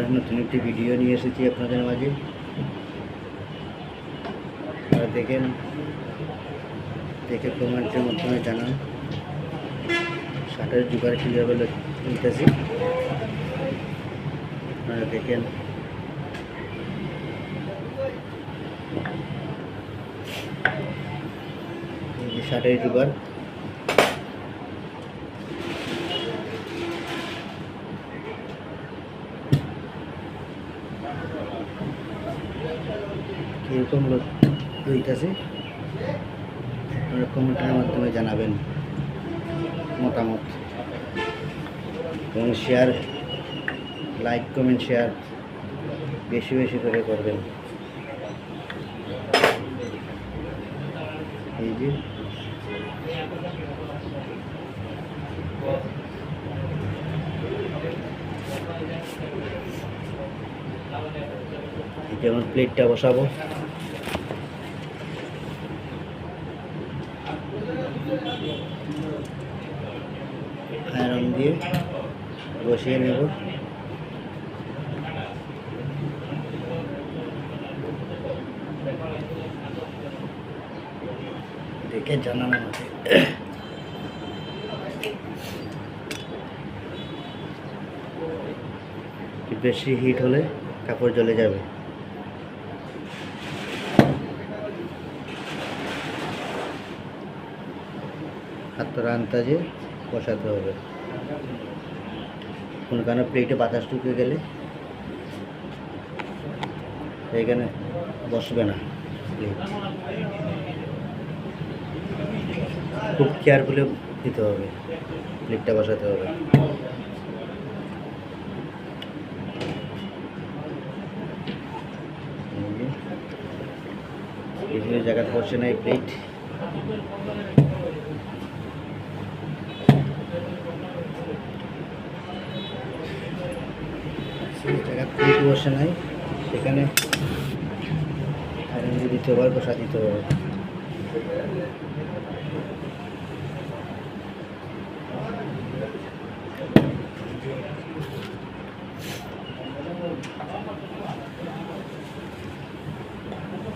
আবার নতুন একটি ভিডিও নিয়ে এসেছি আপনাদের মাঝে। আর দেখে কমেন্টের মাধ্যমে জানান শার্টের জোগাড় কীভাবে নিতেছি। আপনারা দেখেন এই যে শার্টের জোগাড়। কীরকম লইতেছে আপনারা কমেন্টের মাধ্যমে জানাবেন মতামত, এবং শেয়ার, লাইক, কমেন্ট, শেয়ার বেশি বেশি করে করবেন। এই যে যেমন প্লেটটা বসাবো, আয়রন দিয়ে বসিয়ে নেব। দেখে জানানো আমাকে। বেশি হিট হলে কাপড় জ্বলে যাবে। হাতের আন্দাজে বসাতে হবে। কোনো কারণে প্লেটে বাতাস ঢুকে গেলে এখানে বসবে না প্লেট। খুব কেয়ারফুলি দিতে হবে, প্লেটটা বসাতে হবে। বিভিন্ন জায়গাতে বসে না এই প্লেট। সেই জায়গা প্লেট বসে নাই, সেখানে আয়রন দিয়ে দিতে হবে, বসা দিতে হবে।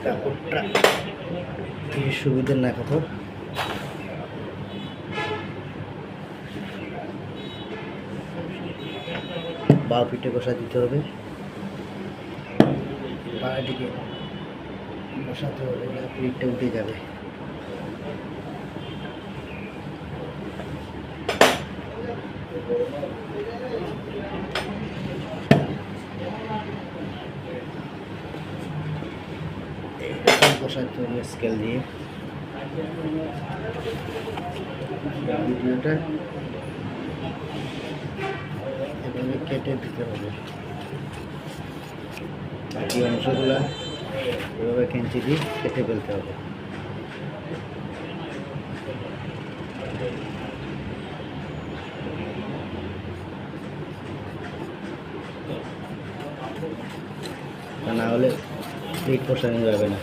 কাপড়টা এই সুবিধার না কাপড়। বাঁ পিঠে বসা দিতে হবে, বাঁ দিকে বসাতে হবে, না পিঠটা উঠে যাবে। বসাতে হবে স্কেল দিয়ে। ভিডিওটা এভাবে কেটে দিতে হবে, বাকি অংশগুলো এভাবে কেঞ্চি দিয়ে কেটে ফেলতে হবে। তা না হলে প্লেট বসানো যাবে না।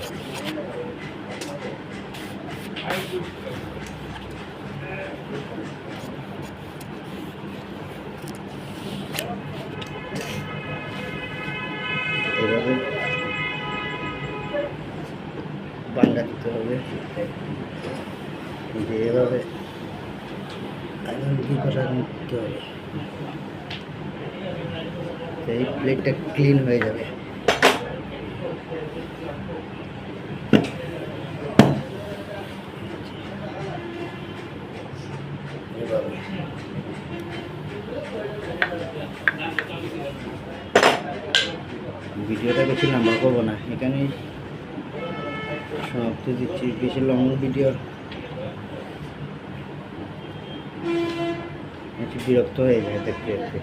এভাবে বান্ডা দিতে হবে, যে এভাবে আয়রন দিয়ে বসানো দিতে হবে। এই প্লেটটা ক্লিন হয়ে যাবে। ভিডিওটা বেশি লম্বা করবো না, এখানে সমাপ্তি দিচ্ছি। বেশি লং ভিডিও বিরক্ত হয়ে যায় দেখতে দেখতে।